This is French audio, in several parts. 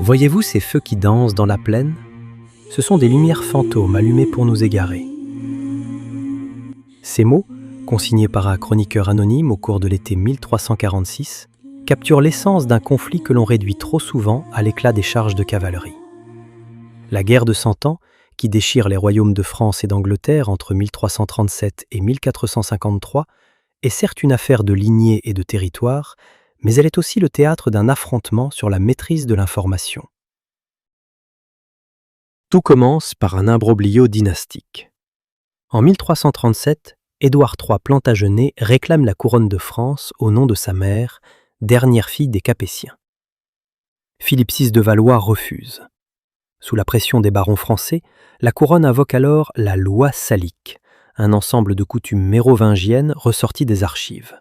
Voyez-vous ces feux qui dansent dans la plaine? Ce sont des lumières fantômes allumées pour nous égarer. Ces mots, consignés par un chroniqueur anonyme au cours de l'été 1346, capturent l'essence d'un conflit que l'on réduit trop souvent à l'éclat des charges de cavalerie. La guerre de Cent Ans, qui déchire les royaumes de France et d'Angleterre entre 1337 et 1453, est certes une affaire de lignée et de territoire, mais elle est aussi le théâtre d'un affrontement sur la maîtrise de l'information. Tout commence par un imbroglio dynastique. En 1337, Édouard III Plantagenet réclame la couronne de France au nom de sa mère, dernière fille des Capétiens. Philippe VI de Valois refuse. Sous la pression des barons français, la couronne invoque alors la loi salique, un ensemble de coutumes mérovingiennes ressorties des archives.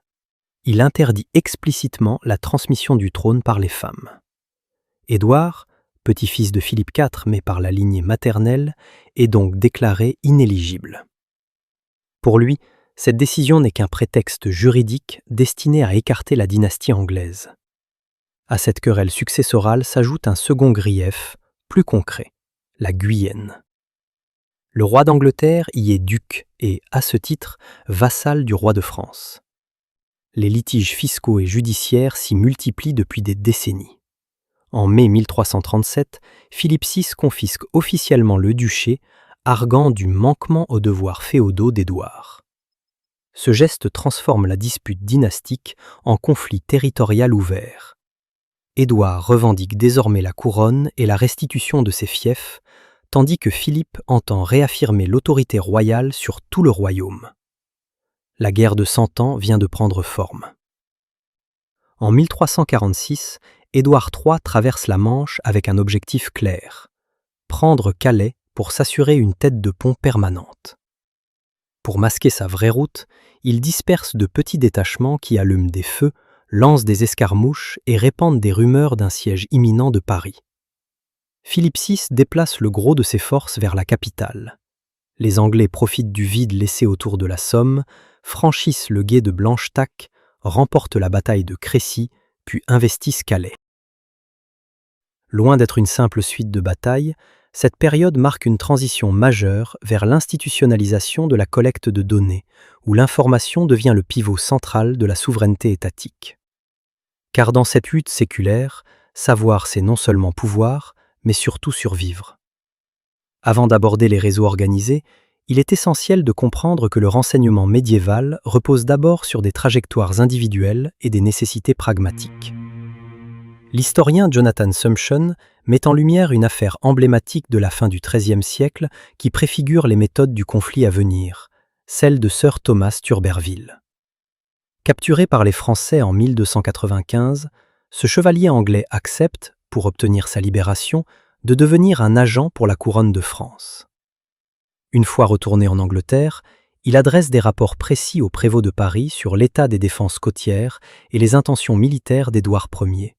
Il interdit explicitement la transmission du trône par les femmes. Édouard, petit-fils de Philippe IV mais par la lignée maternelle, est donc déclaré inéligible. Pour lui, cette décision n'est qu'un prétexte juridique destiné à écarter la dynastie anglaise. À cette querelle successorale s'ajoute un second grief, plus concret, la Guyenne. Le roi d'Angleterre y est duc et, à ce titre, vassal du roi de France. Les litiges fiscaux et judiciaires s'y multiplient depuis des décennies. En mai 1337, Philippe VI confisque officiellement le duché, arguant du manquement aux devoirs féodaux d'Édouard. Ce geste transforme la dispute dynastique en conflit territorial ouvert. Édouard revendique désormais la couronne et la restitution de ses fiefs, tandis que Philippe entend réaffirmer l'autorité royale sur tout le royaume. La guerre de Cent Ans vient de prendre forme. En 1346, Édouard III traverse la Manche avec un objectif clair, prendre Calais pour s'assurer une tête de pont permanente. Pour masquer sa vraie route, il disperse de petits détachements qui allument des feux, lancent des escarmouches et répandent des rumeurs d'un siège imminent de Paris. Philippe VI déplace le gros de ses forces vers la capitale. Les Anglais profitent du vide laissé autour de la Somme, franchissent le gué de Blanchetaque, remportent la bataille de Crécy, puis investissent Calais. Loin d'être une simple suite de batailles, cette période marque une transition majeure vers l'institutionnalisation de la collecte de données, où l'information devient le pivot central de la souveraineté étatique. Car dans cette lutte séculaire, savoir c'est non seulement pouvoir, mais surtout survivre. Avant d'aborder les réseaux organisés, il est essentiel de comprendre que le renseignement médiéval repose d'abord sur des trajectoires individuelles et des nécessités pragmatiques. L'historien Jonathan Sumption met en lumière une affaire emblématique de la fin du XIIIe siècle qui préfigure les méthodes du conflit à venir, celle de Sir Thomas Turberville. Capturé par les Français en 1295, ce chevalier anglais accepte, pour obtenir sa libération, de devenir un agent pour la couronne de France. Une fois retourné en Angleterre, il adresse des rapports précis au prévôt de Paris sur l'état des défenses côtières et les intentions militaires d'Édouard Ier.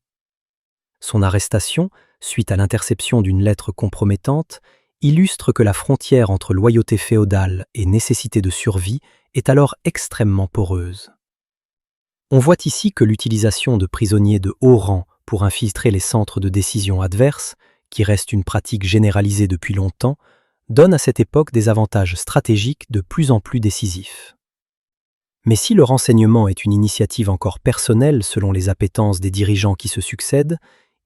Son arrestation, suite à l'interception d'une lettre compromettante, illustre que la frontière entre loyauté féodale et nécessité de survie est alors extrêmement poreuse. On voit ici que l'utilisation de prisonniers de haut rang pour infiltrer les centres de décision adverses, qui reste une pratique généralisée depuis longtemps, donne à cette époque des avantages stratégiques de plus en plus décisifs. Mais si le renseignement est une initiative encore personnelle selon les appétences des dirigeants qui se succèdent,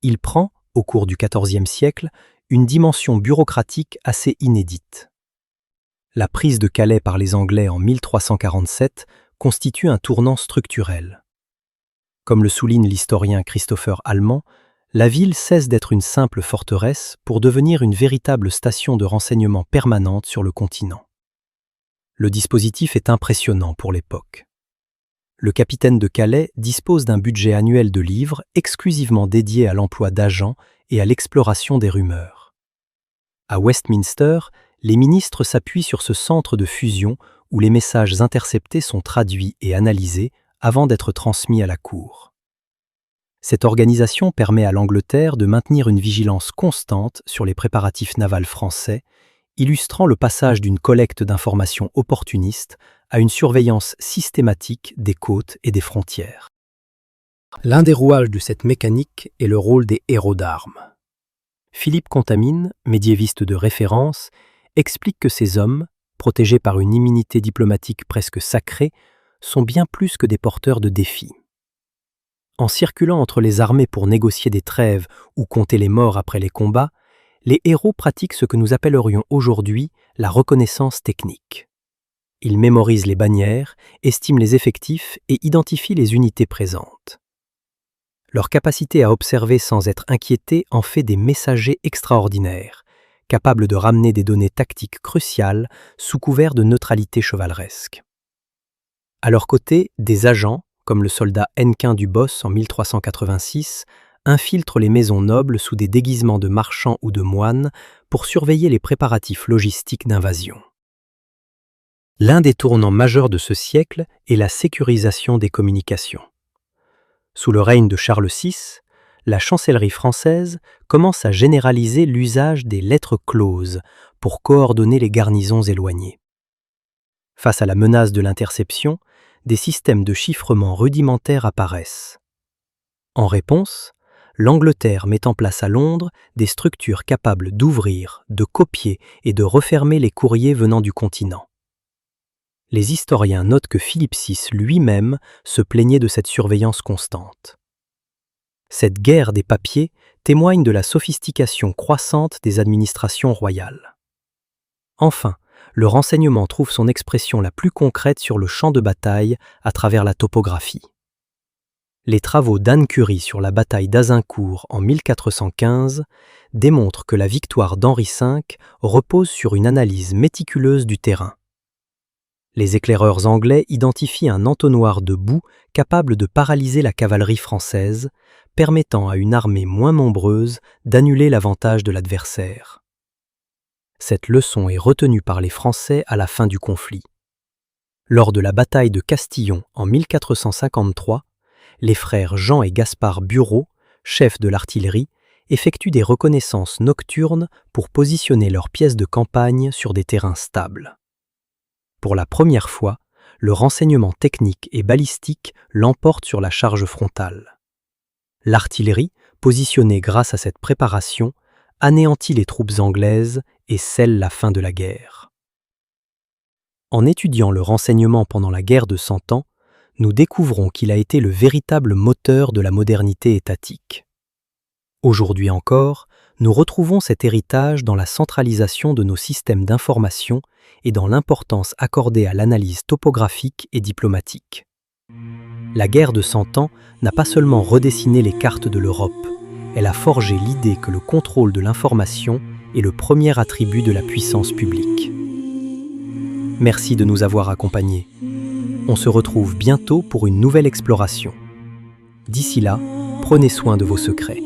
il prend, au cours du XIVe siècle, une dimension bureaucratique assez inédite. La prise de Calais par les Anglais en 1347 constitue un tournant structurel. Comme le souligne l'historien Christopher Allemand, la ville cesse d'être une simple forteresse pour devenir une véritable station de renseignement permanente sur le continent. Le dispositif est impressionnant pour l'époque. Le capitaine de Calais dispose d'un budget annuel de livres exclusivement dédié à l'emploi d'agents et à l'exploration des rumeurs. À Westminster, les ministres s'appuient sur ce centre de fusion où les messages interceptés sont traduits et analysés avant d'être transmis à la cour. Cette organisation permet à l'Angleterre de maintenir une vigilance constante sur les préparatifs navals français, illustrant le passage d'une collecte d'informations opportunistes à une surveillance systématique des côtes et des frontières. L'un des rouages de cette mécanique est le rôle des héros d'armes. Philippe Contamine, médiéviste de référence, explique que ces hommes, protégés par une immunité diplomatique presque sacrée, sont bien plus que des porteurs de défis. En circulant entre les armées pour négocier des trêves ou compter les morts après les combats, les héros pratiquent ce que nous appellerions aujourd'hui la reconnaissance technique. Ils mémorisent les bannières, estiment les effectifs et identifient les unités présentes. Leur capacité à observer sans être inquiétés en fait des messagers extraordinaires, capables de ramener des données tactiques cruciales sous couvert de neutralité chevaleresque. À leur côté, des agents, comme le soldat Hennequin du Boss en 1386, infiltrent les maisons nobles sous des déguisements de marchands ou de moines pour surveiller les préparatifs logistiques d'invasion. L'un des tournants majeurs de ce siècle est la sécurisation des communications. Sous le règne de Charles VI, la chancellerie française commence à généraliser l'usage des lettres closes pour coordonner les garnisons éloignées. Face à la menace de l'interception, des systèmes de chiffrement rudimentaires apparaissent. En réponse, l'Angleterre met en place à Londres des structures capables d'ouvrir, de copier et de refermer les courriers venant du continent. Les historiens notent que Philippe VI lui-même se plaignait de cette surveillance constante. Cette guerre des papiers témoigne de la sophistication croissante des administrations royales. Enfin, le renseignement trouve son expression la plus concrète sur le champ de bataille à travers la topographie. Les travaux d'Anne Curie sur la bataille d'Azincourt en 1415 démontrent que la victoire d'Henri V repose sur une analyse méticuleuse du terrain. Les éclaireurs anglais identifient un entonnoir de boue capable de paralyser la cavalerie française, permettant à une armée moins nombreuse d'annuler l'avantage de l'adversaire. Cette leçon est retenue par les Français à la fin du conflit. Lors de la bataille de Castillon en 1453, les frères Jean et Gaspard Bureau, chefs de l'artillerie, effectuent des reconnaissances nocturnes pour positionner leurs pièces de campagne sur des terrains stables. Pour la première fois, le renseignement technique et balistique l'emporte sur la charge frontale. L'artillerie, positionnée grâce à cette préparation, anéantit les troupes anglaises et scelle la fin de la guerre. En étudiant le renseignement pendant la guerre de Cent Ans, nous découvrons qu'il a été le véritable moteur de la modernité étatique. Aujourd'hui encore, nous retrouvons cet héritage dans la centralisation de nos systèmes d'information et dans l'importance accordée à l'analyse topographique et diplomatique. La guerre de Cent Ans n'a pas seulement redessiné les cartes de l'Europe, elle a forgé l'idée que le contrôle de l'information est le premier attribut de la puissance publique. Merci de nous avoir accompagnés. On se retrouve bientôt pour une nouvelle exploration. D'ici là, prenez soin de vos secrets.